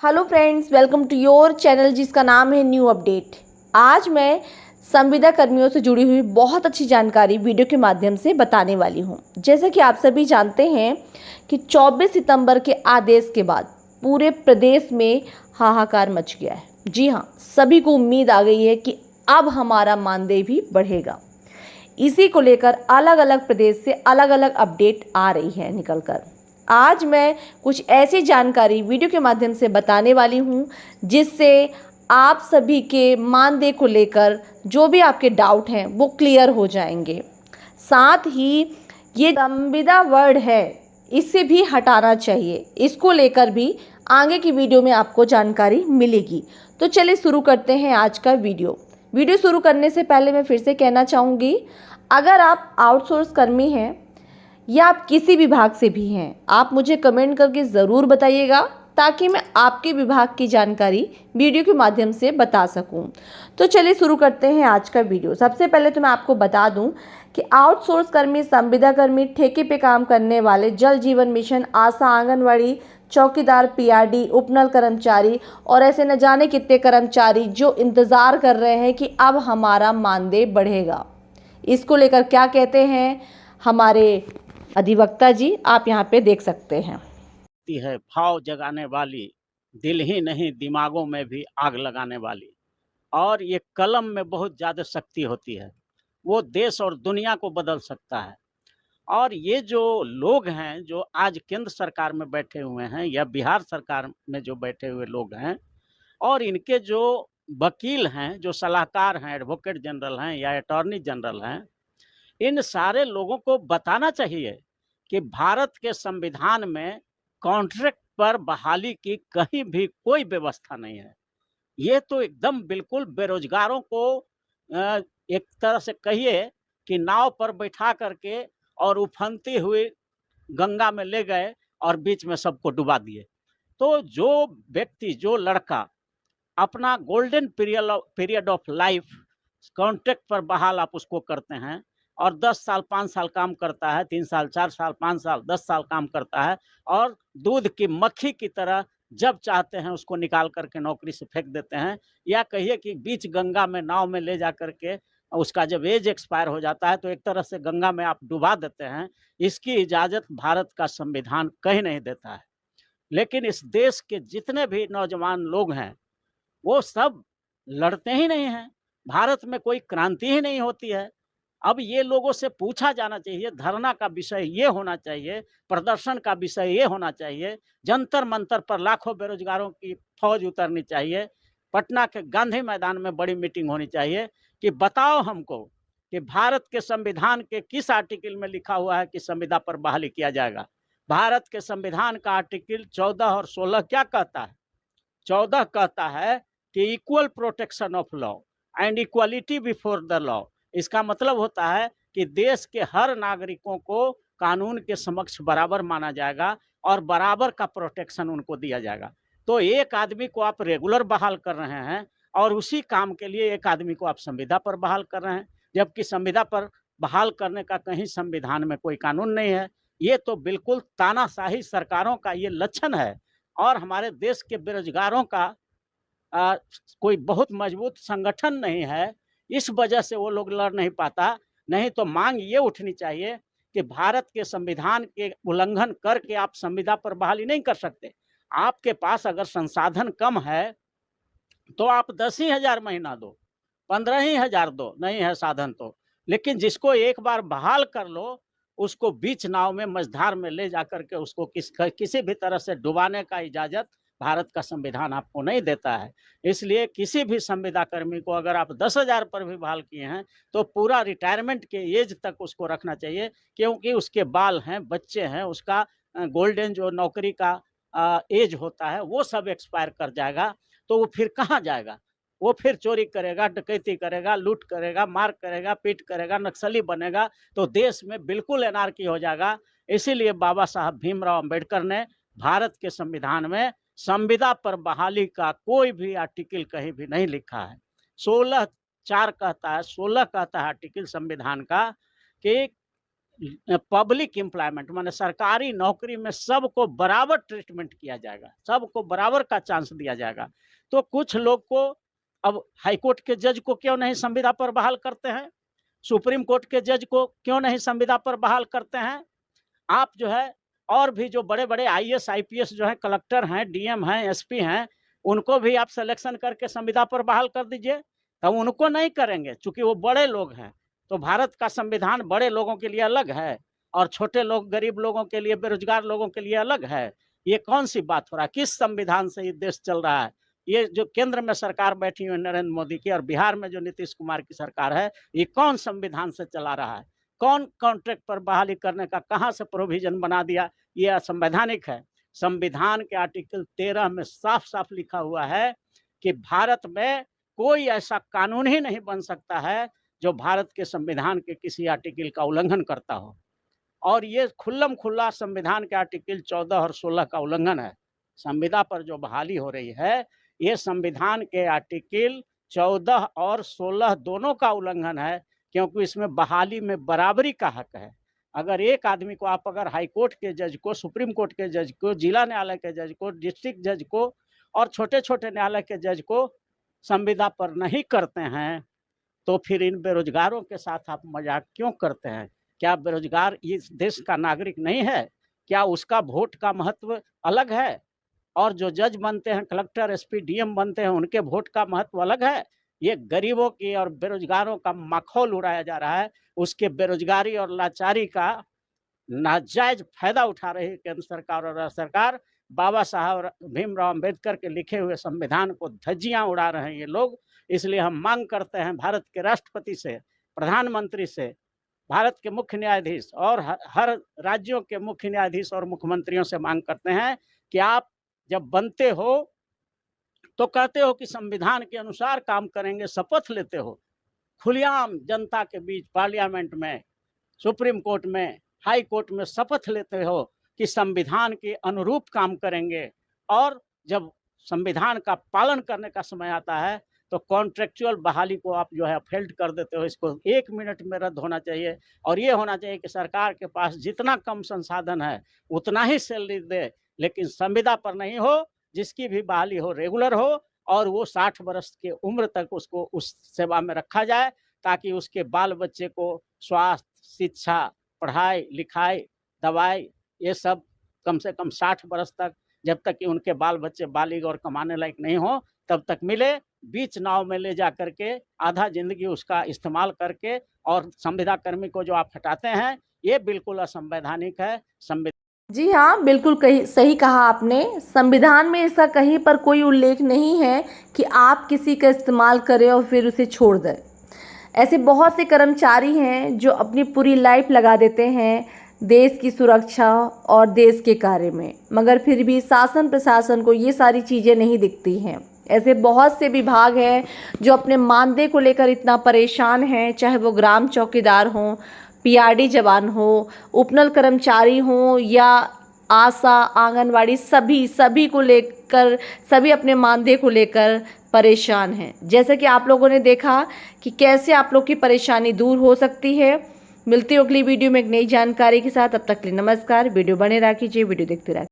Hello friends, welcome to your channel जिसका नाम है न्यू अपडेट। आज मैं संविदा कर्मियों से जुड़ी हुई बहुत अच्छी जानकारी वीडियो के माध्यम से बताने वाली हूं। जैसे कि आप सभी जानते हैं कि 24 सितंबर के आदेश के बाद पूरे प्रदेश में हाहाकार मच गया है। जी हाँ, सभी को उम्मीद आ गई है कि अब हमारा मानदेय भी बढ़ेगा। इसी को लेकर अलग अलग प्रदेश से अलग अलग अपडेट आ रही है निकल कर। आज मैं कुछ ऐसी जानकारी वीडियो के माध्यम से बताने वाली हूँ जिससे आप सभी के मानदेय को लेकर जो भी आपके डाउट हैं वो क्लियर हो जाएंगे। साथ ही ये संविदा वर्ड है, इसे भी हटाना चाहिए। इसको लेकर भी आगे की वीडियो में आपको जानकारी मिलेगी। तो चलिए शुरू करते हैं आज का वीडियो शुरू करने से पहले मैं फिर से कहना चाहूँगी, अगर आप आउटसोर्स कर्मी हैं या आप किसी विभाग से भी हैं, आप मुझे कमेंट करके ज़रूर बताइएगा ताकि मैं आपके विभाग की जानकारी वीडियो के माध्यम से बता सकूं। तो चलिए शुरू करते हैं आज का वीडियो। सबसे पहले तो मैं आपको बता दूं कि आउटसोर्स कर्मी, संविदा कर्मी, ठेके पे काम करने वाले, जल जीवन मिशन, आशा, आंगनवाड़ी, चौकीदार, पीआरडी, उपनल कर्मचारी और ऐसे न जाने कितने कर्मचारी जो इंतज़ार कर रहे हैं कि अब हमारा मानदेय बढ़ेगा। इसको लेकर क्या कहते हैं हमारे अधिवक्ता जी, आप यहाँ पे देख सकते हैं। है भाव जगाने वाली, दिल ही नहीं दिमागों में भी आग लगाने वाली, और ये कलम में बहुत ज़्यादा शक्ति होती है। वो देश और दुनिया को बदल सकता है। और ये जो लोग हैं जो आज केंद्र सरकार में बैठे हुए हैं या बिहार सरकार में जो बैठे हुए लोग हैं, और इनके जो वकील हैं, जो सलाहकार हैं, एडवोकेट जनरल हैं या अटॉर्नी जनरल हैं, इन सारे लोगों को बताना चाहिए कि भारत के संविधान में कॉन्ट्रैक्ट पर बहाली की कहीं भी कोई व्यवस्था नहीं है। ये तो एकदम बिल्कुल बेरोजगारों को एक तरह से कहिए कि नाव पर बैठा करके और उफनती हुई गंगा में ले गए और बीच में सबको डुबा दिए। तो जो व्यक्ति, जो लड़का अपना golden period of life contract पर बहाल आप उसको करते हैं और 10 साल 5 साल काम करता है, 3 साल 4 साल 5 साल 10 साल काम करता है, और दूध की मक्खी की तरह जब चाहते हैं उसको निकाल करके नौकरी से फेंक देते हैं, या कहिए कि बीच गंगा में नाव में ले जा करके उसका जब एज एक्सपायर हो जाता है तो एक तरह से गंगा में आप डुबा देते हैं। इसकी इजाज़त भारत का संविधान कहीं नहीं देता है। लेकिन इस देश के जितने भी नौजवान लोग हैं वो सब लड़ते ही नहीं हैं। भारत में कोई क्रांति ही नहीं होती है। अब ये लोगों से पूछा जाना चाहिए, धरना का विषय ये होना चाहिए, प्रदर्शन का विषय ये होना चाहिए, जंतर-मंतर पर लाखों बेरोजगारों की फौज उतरनी चाहिए, पटना के गांधी मैदान में बड़ी मीटिंग होनी चाहिए कि बताओ हमको कि भारत के संविधान के किस आर्टिकल में लिखा हुआ है कि संविदा पर बहाली किया जाएगा। भारत के संविधान का आर्टिकल 14 और 16 क्या कहता है? 14 कहता है कि equal protection of law and equality before the law. इसका मतलब होता है कि देश के हर नागरिकों को कानून के समक्ष बराबर माना जाएगा और बराबर का प्रोटेक्शन उनको दिया जाएगा। तो एक आदमी को आप रेगुलर बहाल कर रहे हैं और उसी काम के लिए एक आदमी को आप संविदा पर बहाल कर रहे हैं, जबकि संविदा पर बहाल करने का कहीं संविधान में कोई कानून नहीं है। ये तो बिल्कुल तानाशाही सरकारों का ये लक्षण है। और हमारे देश के बेरोजगारों का अ, कोई बहुत मजबूत संगठन नहीं है, इस वजह से वो लोग लड़ नहीं पाता। नहीं तो मांग ये उठनी चाहिए कि भारत के संविधान के उल्लंघन करके आप संविदा पर बहाली नहीं कर सकते। आपके पास अगर संसाधन कम है तो आप 10 ही हज़ार महीना दो, 15 ही हज़ार दो, नहीं है साधन तो। लेकिन जिसको एक बार बहाल कर लो, उसको बीच नाव में मझधार में ले जाकर के उसको किसी भी तरह से डुबाने का इजाज़त भारत का संविधान आपको नहीं देता है। इसलिए किसी भी संविदा कर्मी को अगर आप 10,000 पर भी बहाल किए हैं, तो पूरा रिटायरमेंट के एज तक उसको रखना चाहिए, क्योंकि उसके बाल हैं, बच्चे हैं, उसका गोल्डन जो नौकरी का एज होता है, वो सब एक्सपायर कर जाएगा। तो वो फिर कहाँ जाएगा? वो फिर चोरी करेगा, डकैती करेगा, लूट करेगा, मार करेगा, पीट करेगा, नक्सली बनेगा, तो देश में बिल्कुल एनार्की हो जाएगा। इसीलिए बाबा साहब भीमराव अम्बेडकर ने भारत के संविधान में संविदा पर बहाली का कोई भी आर्टिकल कहीं भी नहीं लिखा है। 16 4 कहता है, 16 कहता है आर्टिकल संविधान का कि पब्लिक एम्प्लॉयमेंट माने सरकारी नौकरी में सबको बराबर ट्रीटमेंट किया जाएगा, सबको बराबर का चांस दिया जाएगा। तो कुछ लोग को अब हाई कोर्ट के जज को क्यों नहीं संविदा पर बहाल करते हैं? सुप्रीम कोर्ट के जज को क्यों नहीं संविदा पर बहाल करते हैं? आप जो है और भी जो बड़े-बड़े आईएएस, आईपीएस जो हैं, कलेक्टर हैं, डीएम हैं, एसपी हैं, उनको भी आप सिलेक्शन करके संविदा पर बहाल कर दीजिए। तो उनको नहीं करेंगे चूँकि वो बड़े लोग हैं। तो भारत का संविधान बड़े लोगों के लिए अलग है और छोटे लोग, गरीब लोगों के लिए, बेरोजगार लोगों के लिए अलग है। ये कौन-सी बात हो रहा है? किस संविधान से ये देश चल रहा है? ये जो केंद्र में सरकार बैठी हुई है नरेंद्र मोदी की और बिहार में जो नीतीश कुमार की सरकार है, ये कौन संविधान से चला रहा है? कौन कॉन्ट्रैक्ट पर बहाली करने का कहाँ से प्रोविजन बना दिया? ये असंवैधानिक है। संविधान के आर्टिकल 13 में साफ-साफ लिखा हुआ है कि भारत में कोई ऐसा कानून ही नहीं बन सकता है जो भारत के संविधान के किसी आर्टिकल का उल्लंघन करता हो। और ये खुल्लम-खुल्ला संविधान के आर्टिकल 14 और 16 का उल्लंघन है। संविदा पर जो बहाली हो रही है, ये संविधान के आर्टिकल 14 और 16 दोनों का उल्लंघन है, क्योंकि इसमें बहाली में बराबरी का हक है। अगर एक आदमी को आप अगर हाई कोर्ट के जज को, सुप्रीम कोर्ट के जज को, जिला न्यायालय के जज को, डिस्ट्रिक्ट जज को और छोटे-छोटे न्यायालय के जज को संविदा पर नहीं करते हैं, तो फिर इन बेरोजगारों के साथ आप मजाक क्यों करते हैं? क्या बेरोजगार इस देश का नागरिक नहीं है? क्या उसका वोट का महत्व अलग है? और जो जज बनते हैं, कलेक्टर, एसपी, डीएम बनते हैं, उनके वोट का महत्व अलग है? ये गरीबों की और बेरोजगारों का मखौल उड़ाया जा रहा है। उसके बेरोजगारी और लाचारी का नाजायज फायदा उठा रही है केंद्र सरकार और राज्य सरकार। बाबा साहब भीमराव अंबेडकर के लिखे हुए संविधान को धज्जियां उड़ा रहे हैं ये लोग। इसलिए हम मांग करते हैं भारत के राष्ट्रपति से, प्रधानमंत्री से, भारत के मुख्य न्यायाधीश और हर राज्यों के मुख्य न्यायाधीश और मुख्यमंत्रियों से मांग करते हैं कि आप जब बनते हो तो कहते हो कि संविधान के अनुसार काम करेंगे, शपथ लेते हो, खुलेआम जनता के बीच पार्लियामेंट में, सुप्रीम कोर्ट में, हाई कोर्ट में शपथ लेते हो कि संविधान के अनुरूप काम करेंगे और जब संविधान का पालन करने का समय आता है तो कॉन्ट्रेक्चुअल बहाली को आप जो है फेल्ड कर देते हो। इसको 1 मिनट में रद्द होना चाहिए और ये होना चाहिए कि सरकार के पास जितना कम संसाधन है उतना ही सैलरी दे, लेकिन संविदा पर नहीं हो। जिसकी भी बहाली हो रेगुलर हो और वो 60 वर्ष की उम्र तक उसको उस सेवा में रखा जाए, ताकि उसके बाल बच्चे को स्वास्थ्य, शिक्षा, पढ़ाई लिखाई, दवाई, ये सब कम से कम 60 वर्ष तक, जब तक कि उनके बाल बच्चे बालिग और कमाने लायक नहीं हो तब तक मिले। बीच नाव में ले जा करके आधा जिंदगी उसका इस्तेमाल करके और संविदा कर्मी को जो आप हटाते हैं, ये बिल्कुल असंवैधानिक है। जी हाँ, बिल्कुल कही सही कहा आपने। संविधान में इसका कहीं पर कोई उल्लेख नहीं है कि आप किसी का इस्तेमाल करें और फिर उसे छोड़ दें। ऐसे बहुत से कर्मचारी हैं जो अपनी पूरी लाइफ लगा देते हैं देश की सुरक्षा और देश के कार्य में, मगर फिर भी शासन प्रशासन को ये सारी चीज़ें नहीं दिखती हैं। ऐसे बहुत से विभाग हैं जो अपने मानदेय को लेकर इतना परेशान हैं, चाहे वो ग्राम चौकीदार हों, पीआरडी जवान हो, उपनल कर्मचारी हों या आशा, आंगनवाड़ी, सभी को लेकर, सभी अपने मानदेय को लेकर परेशान हैं। जैसे कि आप लोगों ने देखा कि कैसे आप लोग की परेशानी दूर हो सकती है। मिलती हो अगली वीडियो में एक नई जानकारी के साथ। तब तक के लिए नमस्कार। वीडियो बने रहा कीजिए, वीडियो देखते रहिए।